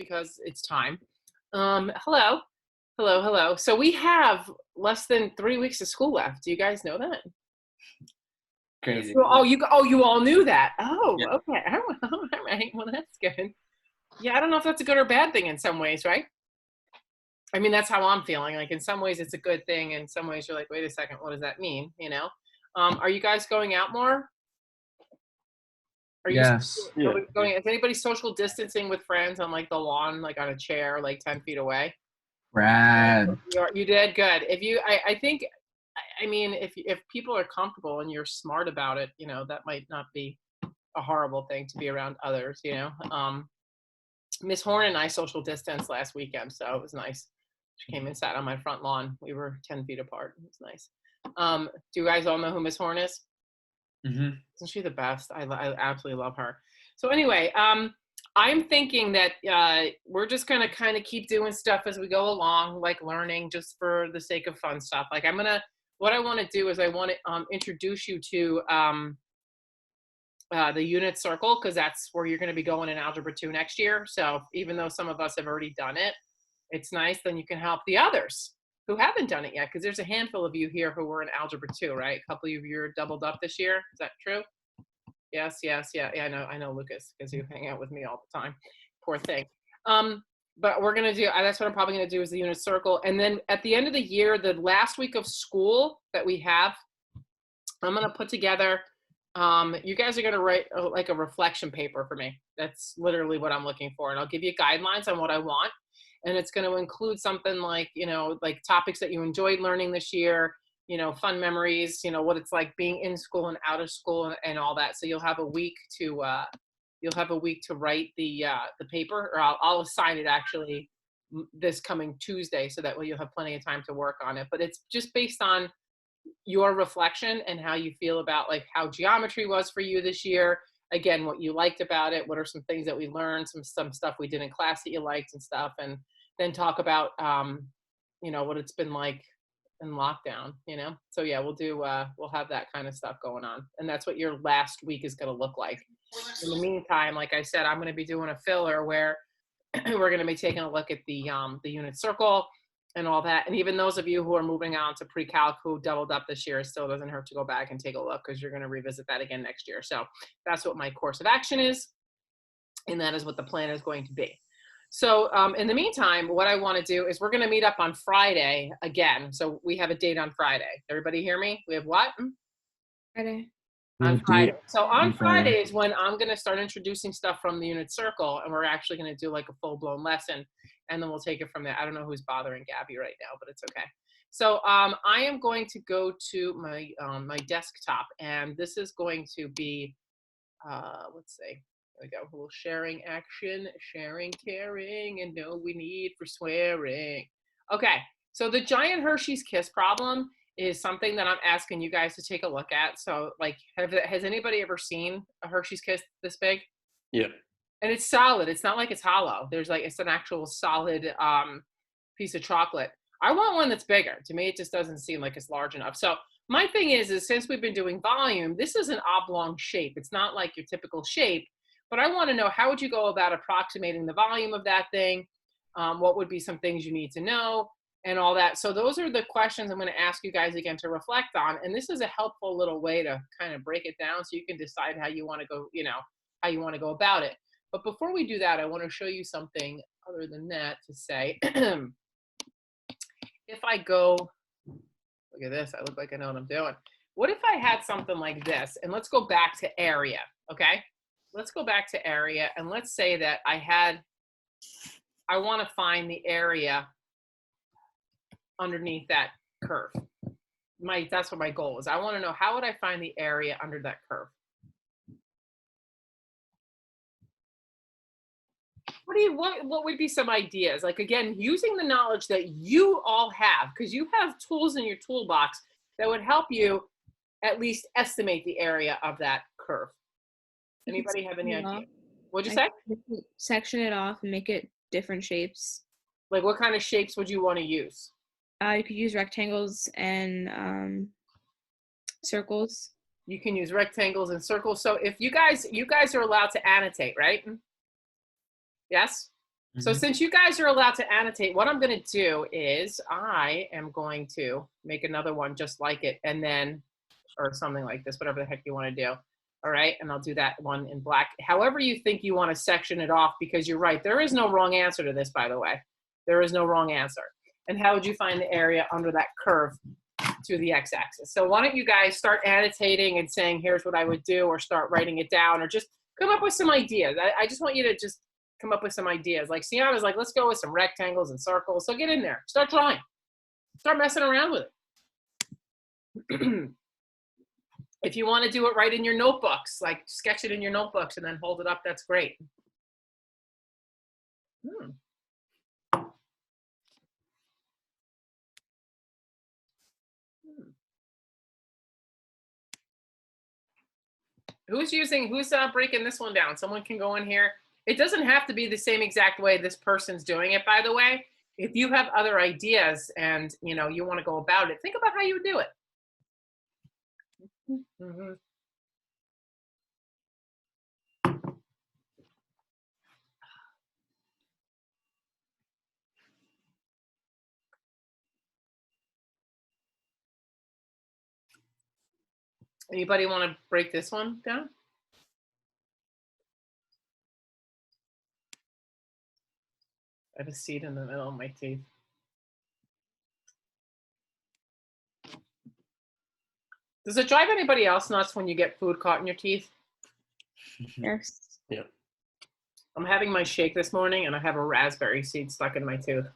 because it's time. Hello, hello, hello. So we have less than 3 weeks of school left. Do you guys know that? Crazy. You all knew that. Oh, Yeah. okay. All right. Well, that's good. Yeah, I don't know if that's a good or bad thing in some ways, right? I mean, that's how I'm feeling. Like in some ways it's a good thing. In some ways you're like, wait a second, what does that mean? Are you guys going out more? Are you Yes. Yeah. going? Is anybody social distancing with friends on like the lawn, like on a chair, like 10 feet away? Brad. You did good. If you, I think, I mean, if people are comfortable and you're smart about it, that might not be a horrible thing to be around others. Miss Horn and I social distanced last weekend, so it was nice. She came and sat on my front lawn. We were 10 feet apart. It was nice. Do you guys all know who Miss Horn is? Mm-hmm. Isn't she the best? I absolutely love her. So anyway, I'm thinking that we're just gonna kind of keep doing stuff as we go along, like learning just for the sake of fun stuff. Like what I want to do is I want to introduce you to the unit circle, because that's where you're going to be going in Algebra 2 next year. So even though some of us have already done it, it's nice. Then you can help the others who haven't done it yet, because there's a handful of you here who were in Algebra 2, right? A couple of you are doubled up this year. Is that true? Yes. Yeah. I know Lucas, because you hang out with me all the time. Poor thing. But we're going to do, that's what I'm probably going to do, is the unit circle. And then at the end of the year, the last week of school that we have, I'm going to put together, you guys are going to write like a reflection paper for me. That's literally what I'm looking for. And I'll give you guidelines on what I want. And it's going to include something like, like topics that you enjoyed learning this year, fun memories, what it's like being in school and out of school and all that. So you'll have a week to write the paper, or I'll assign it actually this coming Tuesday, so that way you'll have plenty of time to work on it. But it's just based on your reflection and how you feel about like how geometry was for you this year. Again, what you liked about it, what are some things that we learned, some stuff we did in class that you liked and stuff, and then talk about what it's been like in lockdown. So yeah, we'll have that kind of stuff going on, and that's what your last week is going to look like. In the meantime, like I said, I'm going to be doing a filler where we're going to be taking a look at the unit circle and all that. And even those of you who are moving on to pre-calc who doubled up this year, it still doesn't hurt to go back and take a look, because you're going to revisit that again next year. So that's what my course of action is, and that is what the plan is going to be. So in the meantime, what I want to do is we're going to meet up on Friday again. So we have a date on Friday. Everybody hear me? We have what? Friday. On Friday. So on Friday is when I'm going to start introducing stuff from the unit circle, and we're actually going to do like a full-blown lesson, and then we'll take it from there. I don't know who's bothering Gabby right now, but it's okay. So I am going to go to my my desktop, and this is going to be, let's see, there we go, a little sharing action, sharing, caring, and no we need for swearing. Okay, so the giant Hersheys Kiss problem is something that I'm asking you guys to take a look at. So like, has anybody ever seen a Hersheys Kiss this big? Yeah. And it's solid. It's not like it's hollow. It's an actual solid piece of chocolate. I want one that's bigger. To me, it just doesn't seem like it's large enough. So my thing is since we've been doing volume, this is an oblong shape. It's not like your typical shape, but I want to know, how would you go about approximating the volume of that thing? What would be some things you need to know? And all that. So those are the questions I'm going to ask you guys again to reflect on. And this is a helpful little way to kind of break it down so you can decide how you want to go, how you want to go about it. But before we do that, I want to show you something other than that to say. If I go, look at this, I look like I know what I'm doing. What if I had something like this? And let's go back to area, okay? Let's go back to area, and let's say that I want to find the area underneath that curve. That's what my goal is. I want to know, how would I find the area under that curve? What would be some ideas? Like, again, using the knowledge that you all have, because you have tools in your toolbox that would help you at least estimate the area of that curve. Anybody have any idea? What'd you say? Section it off and make it different shapes. Like, what kind of shapes would you want to use? You could use rectangles and circles. You can use rectangles and circles. So if you guys are allowed to annotate, right? Yes? So since you guys are allowed to annotate, what I'm going to do is I am going to make another one just like it, and then, or something like this, whatever the heck you want to do. All right, and I'll do that one in black. However you think you want to section it off, because you're right, there is no wrong answer to this, by the way. There is no wrong answer. And how would you find the area under that curve to the x-axis? So why don't you guys start annotating and saying, here's what I would do, or start writing it down, or just come up with some ideas. I just want you to just come up with some ideas. Like Sienna's like, let's go with some rectangles and circles. So get in there, start drawing, start messing around with it. If you want to do it right in your notebooks, like sketch it in your notebooks and then hold it up, that's great. Who's breaking this one down? Someone can go in here. It doesn't have to be the same exact way this person's doing it, by the way. If you have other ideas and you want to go about it, think about how you would do it. Anybody want to break this one down? I have a seed in the middle of my teeth. Does it drive anybody else nuts when you get food caught in your teeth? Yes. Yeah. I'm having my shake this morning and I have a raspberry seed stuck in my tooth.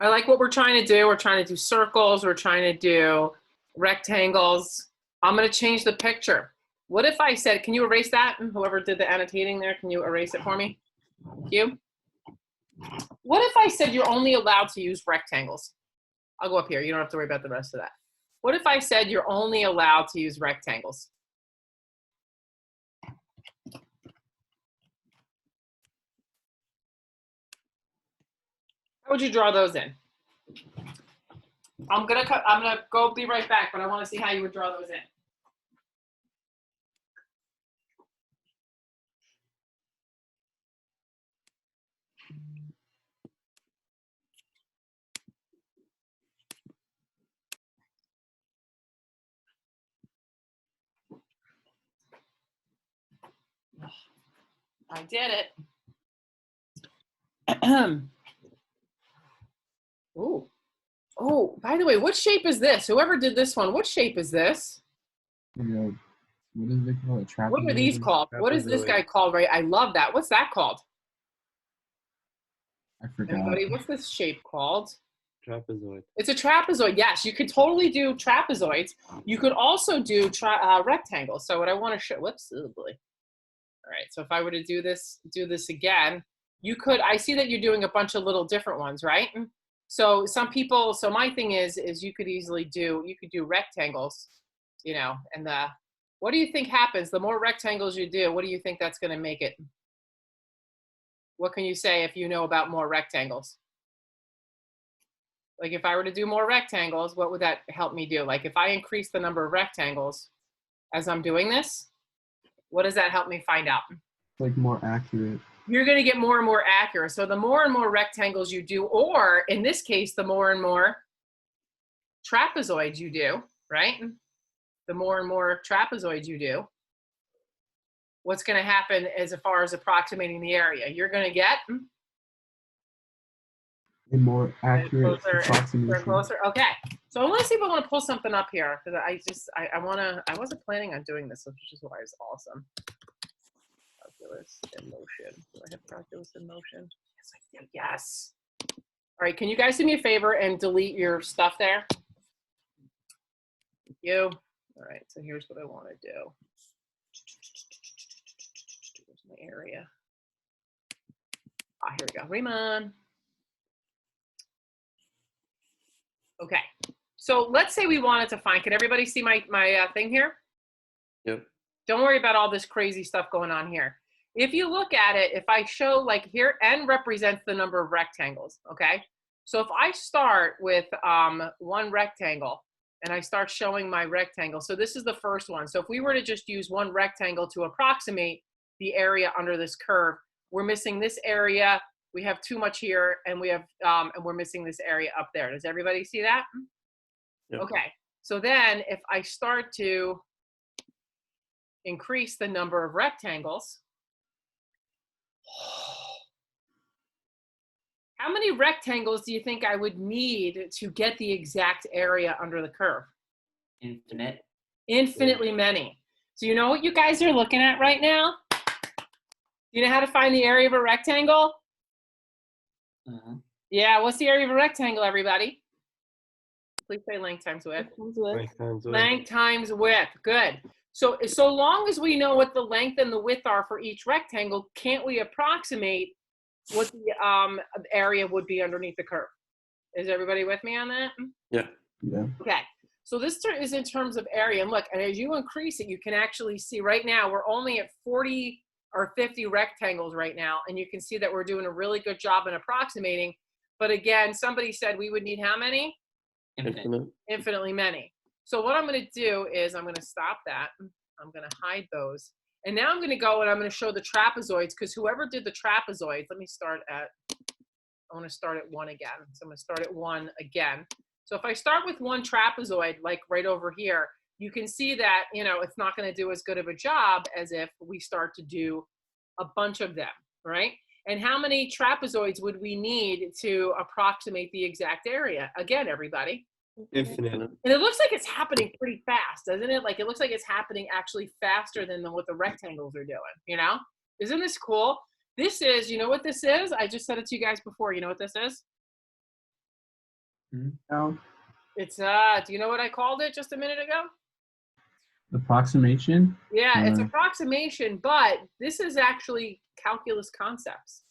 I like what we're trying to do. We're trying to do circles. We're trying to do rectangles. I'm going to change the picture. What if I said, can you erase that? Whoever did the annotating there, can you erase it for me? Thank you. What if I said you're only allowed to use rectangles? I'll go up here. You don't have to worry about the rest of that. What if I said you're only allowed to use rectangles? How would you draw those in? I'm gonna go be right back, but I want to see how you would draw those in. I did it. Ooh. Oh, by the way, what shape is this? Whoever did this one, what shape is this? What is it called? A trapezoid? What are these called? What is this guy called, right? I love that. What's that called? I forgot. Anybody, what's this shape called? Trapezoid. It's a trapezoid. Yes, you could totally do trapezoids. You could also do rectangles. So what I want to show, whoops, oh boy. All right, so if I were to do this again, you could, I see that you're doing a bunch of little different ones, right? So some people, so my thing is you could easily do, you could do rectangles, and what do you think happens? The more rectangles you do, what do you think that's going to make it? What can you say if you know about more rectangles? Like if I were to do more rectangles, what would that help me do? Like if I increase the number of rectangles as I'm doing this, what does that help me find out? Like more accurate. You're going to get more and more accurate. So the more and more rectangles you do, or in this case, the more and more trapezoids you do, right? The more and more trapezoids you do, what's going to happen as far as approximating the area? You're going to get A more accurate approximation. Closer. Okay. So I want to see if I want to pull something up here because I wasn't planning on doing this, which is why it's awesome. Calculus in motion. Do I have calculus in motion? Yes, I do. Yes. All right. Can you guys do me a favor and delete your stuff there? Thank you. All right. So here's what I want to do. Where's my area? Here we go. Raymond. Okay. So let's say we wanted to find, can everybody see my thing here? Yep. Don't worry about all this crazy stuff going on here. If you look at it, if I show like here, n represents the number of rectangles, okay? So if I start with one rectangle and I start showing my rectangle, so this is the first one. So if we were to just use one rectangle to approximate the area under this curve, we're missing this area. We have too much here, and we have and we're missing this area up there. Does everybody see that? Yep. Okay. So then if I start to increase the number of rectangles, how many rectangles do you think I would need to get the exact area under the curve? Infinite. Infinitely many. So you know what you guys are looking at right now? You know how to find the area of a rectangle? Yeah, what's the area of a rectangle, everybody? Please say length times width. Length times width. Good. So long as we know what the length and the width are for each rectangle, can't we approximate what the area would be underneath the curve? Is everybody with me on that? Yeah. Yeah. Okay. So this is in terms of area. And look, and as you increase it, you can actually see right now we're only at 40 or 50 rectangles right now. And you can see that we're doing a really good job in approximating. But again, somebody said we would need how many? Infinite. Infinitely many. So what I'm going to do is I'm going to stop that. I'm going to hide those. And now I'm going to go and I'm going to show the trapezoids, because whoever did the trapezoids, let me start at, I want to start at 1 again. So I'm going to start at 1 again. So if I start with one trapezoid, like right over here, you can see that, you know, it's not going to do as good of a job as if we start to do a bunch of them, right? And how many trapezoids would we need to approximate the exact area? Again, everybody. Infinite. And it looks like it's happening pretty fast, doesn't it? Like it looks like it's happening actually faster than what the rectangles are doing, you know? Isn't this cool? This is, you know what this is? I just said it to you guys before. You know what this is? No. It's, do you know what I called it just a minute ago? Approximation? Yeah, it's approximation, but this is actually calculus concepts.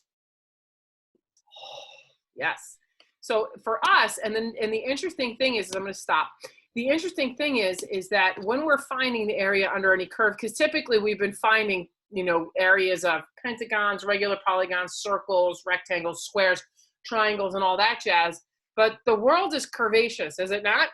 Yes. So for us, and the interesting thing is I'm going to stop. The interesting thing is that when we're finding the area under any curve, because typically we've been finding, you know, areas of pentagons, regular polygons, circles, rectangles, squares, triangles, and all that jazz. But the world is curvaceous, is it not?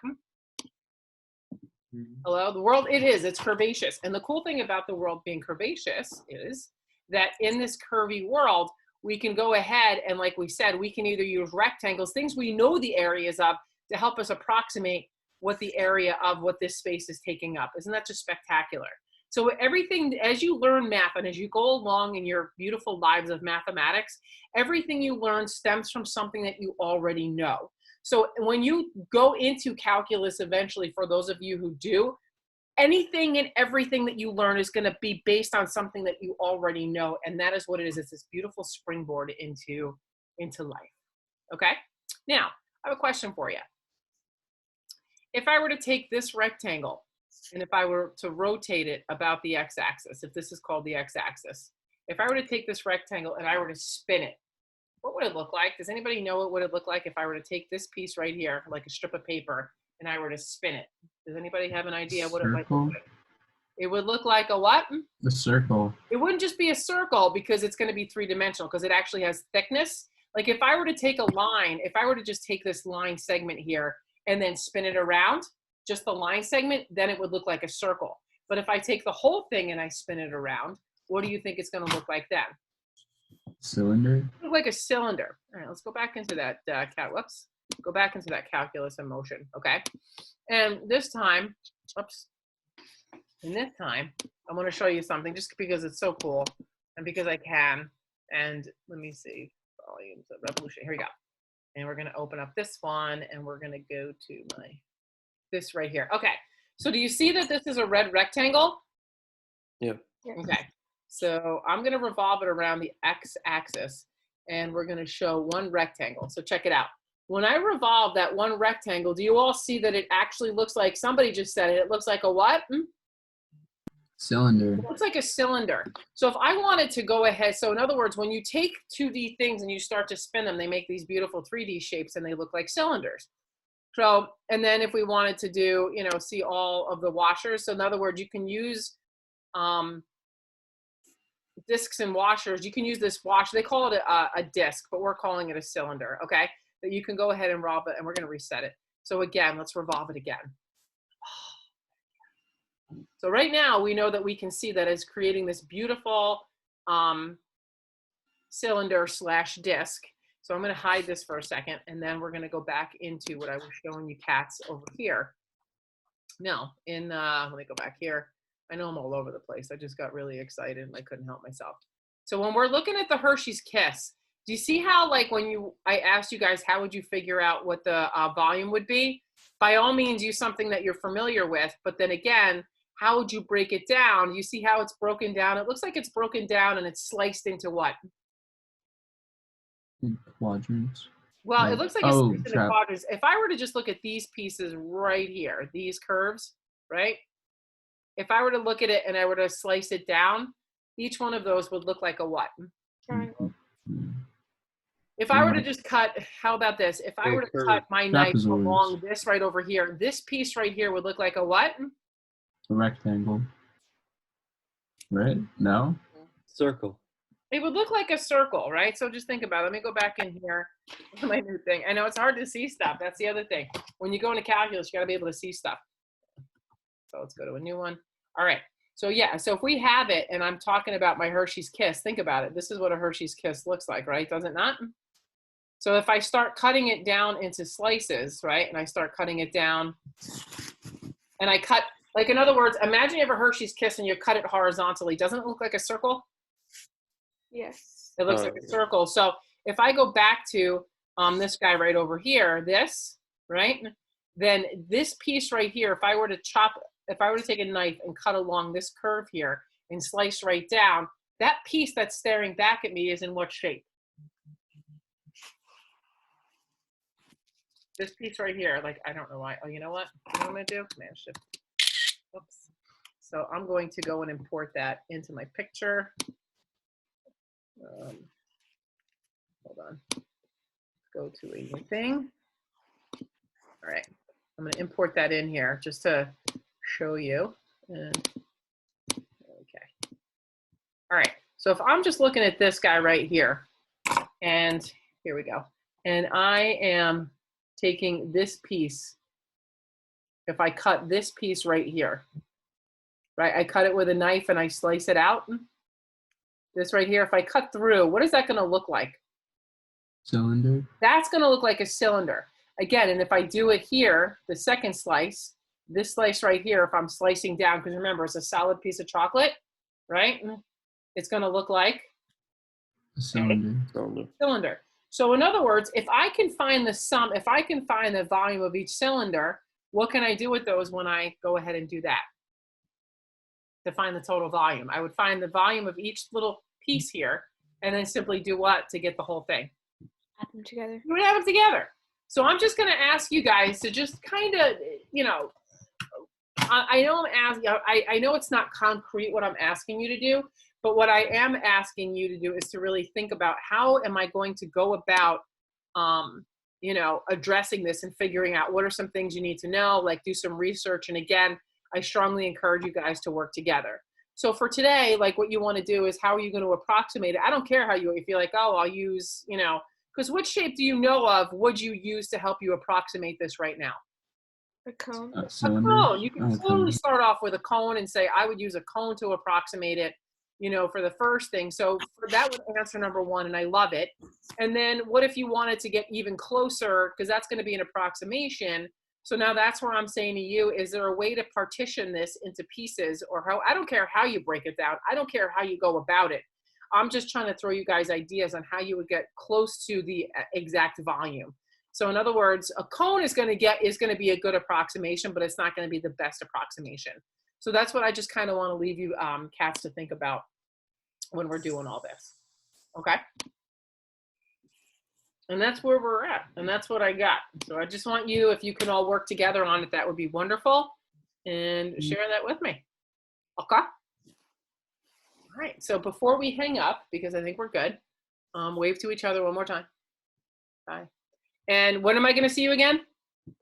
Hello, the world, it is, it's curvaceous. And the cool thing about the world being curvaceous is that in this curvy world, we can go ahead and, like we said, we can either use rectangles, things we know the areas of, to help us approximate what the area of what this space is taking up. Isn't that just spectacular? So everything, as you learn math and as you go along in your beautiful lives of mathematics, everything you learn stems from something that you already know. So when you go into calculus eventually, for those of you who do, anything and everything that you learn is going to be based on something that you already know. And that is what it is. It's this beautiful springboard into life. Okay? Now, I have a question for you. If I were to take this rectangle and if I were to rotate it about the x-axis, if this is called the x-axis, if I were to take this rectangle and I were to spin it, what would it look like? Does anybody know what would it look like if I were to take this piece right here, like a strip of paper, and I were to spin it? Does anybody have an idea what it might look like? It would look like a what? The circle. It wouldn't just be a circle, because it's going to be three-dimensional, because it actually has thickness. Like if I were to take a line, if I were to just take this line segment here and then spin it around, just the line segment, then it would look like a circle. But if I take the whole thing and I spin it around, what do you think it's going to look like then? Cylinder. Look like a cylinder. All right, let's go back into that whoops. Go back into that calculus in motion, okay? And this time, oops. And this time, I'm going to show you something just because it's so cool and because I can. And let me see, volumes of revolution. Here we go. And we're going to open up this one, and we're going to go to this right here. Okay. So do you see that this is a red rectangle? Yeah. Okay. So I'm going to revolve it around the x-axis, and we're going to show one rectangle. So check it out. When I revolve that one rectangle, do you all see that it actually looks like, somebody just said it, it looks like a what? Cylinder. It looks like a cylinder. So if I wanted to go ahead, so in other words, when you take 2D things and you start to spin them, they make these beautiful 3D shapes and they look like cylinders. So, and then if we wanted to do, you know, see all of the washers. So in other words, you can use discs and washers. You can use this washer. They call it a disc, but we're calling it a cylinder, okay? that you can go ahead and revolve it, and we're going to reset it. So again, let's revolve it again. So right now we know that we can see that it's creating this beautiful cylinder / disc. So I'm going to hide this for a second, and then we're going to go back into what I was showing you cats over here. No, let me go back here. I know I'm all over the place. I just got really excited and I couldn't help myself. So when we're looking at the Hersheys Kiss, do you see how, like, I asked you guys, how would you figure out what the volume would be? By all means, use something that you're familiar with. But then again, how would you break it down? You see how it's broken down? It looks like it's broken down and it's sliced into what? In quadrants. Well, it looks like it's sliced into trap. quadrants. If I were to just look at these pieces right here, these curves, right? If I were to look at it and I were to slice it down, each one of those would look like a what? Triangle. If I were to just cut, how about this? If I were to cut my knife Trapezoids. along this right over here, this piece right here would look like a what? A rectangle. Right? No? Circle. It would look like a circle, right? So just think about it. Let me go back in here to my new thing. I know it's hard to see stuff. That's the other thing. When you go into calculus, you got to be able to see stuff. So let's go to a new one. All right. So yeah, so if we have it and I'm talking about my Hersheys Kiss, think about it. This is what a Hersheys Kiss looks like, right? Does it not? So if I start cutting it down into slices, right? And I start cutting it down and I cut, like, in other words, imagine you have a Hersheys Kiss and you cut it horizontally. Doesn't it look like a circle? Yes. It looks like a circle. So if I go back to this guy right over here, this, right? Then this piece right here, if I were to take a knife and cut along this curve here and slice right down, that piece that's staring back at me is in what shape? This piece right here, like, I don't know why. Oh, you know what? You know what I'm gonna do? Command Shift. Oops. So I'm going to go and import that into my picture. Hold on. Go to a new thing. All right. I'm going to import that in here just to show you. Okay. All right. So if I'm just looking at this guy right here, and here we go. And I am taking this piece. If I cut this piece right here, right? I cut it with a knife and I slice it out. This right here, if I cut through, what is that going to look like? Cylinder. That's going to look like a cylinder. Again, and if I do it here, the second slice, this slice right here, if I'm slicing down, because remember, it's a solid piece of chocolate, right? It's going to look like A cylinder. cylinder. So in other words, if I can find the sum, if I can find the volume of each cylinder, what can I do with those when I go ahead and do that? To find the total volume. I would find the volume of each little piece here and then simply do what to get the whole thing? Add them together. You would add them together. So I'm just going to ask you guys to just kind of, you know, I know I'm asking, I know it's not concrete what I'm asking you to do, but what I am asking you to do is to really think about how am I going to go about, you know, addressing this and figuring out what are some things you need to know, like do some research. And again, I strongly encourage you guys to work together. So for today, like what you want to do is how are you going to approximate it? I don't care how you feel like, oh, I'll use, you know, because what shape do you know of would you use to help you approximate this right now? A cone. A A cylinder. cone. You can Oh, totally cone. start off with a cone and say, I would use a cone to approximate it, you know, for the first thing. So that would answer number one, and I love it. And then what if you wanted to get even closer, because that's going to be an approximation. So now that's where I'm saying to you, is there a way to partition this into pieces or how, I don't care how you break it down. I don't care how you go about it. I'm just trying to throw you guys ideas on how you would get close to the exact volume. So in other words, a cone is going to be a good approximation, but it's not going to be the best approximation. So that's what I just kind of want to leave you cats to think about when we're doing all this. Okay. And that's where we're at. And that's what I got. So I just want you, if you can all work together on it, that would be wonderful. And share that with me. Okay. All right. So before we hang up, because I think we're good, wave to each other one more time. Bye. And when am I going to see you again?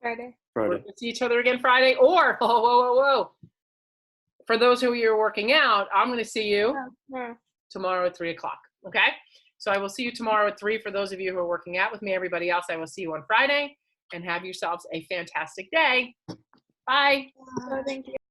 Friday. We're Friday. going to see each other again Friday. Or, whoa. For those who are working out, I'm going to see you No. tomorrow at 3 o'clock. Okay. So I will see you tomorrow at 3 for those of you who are working out with me. Everybody else, I will see you on Friday, and have yourselves a fantastic day. Bye. Oh, thank you.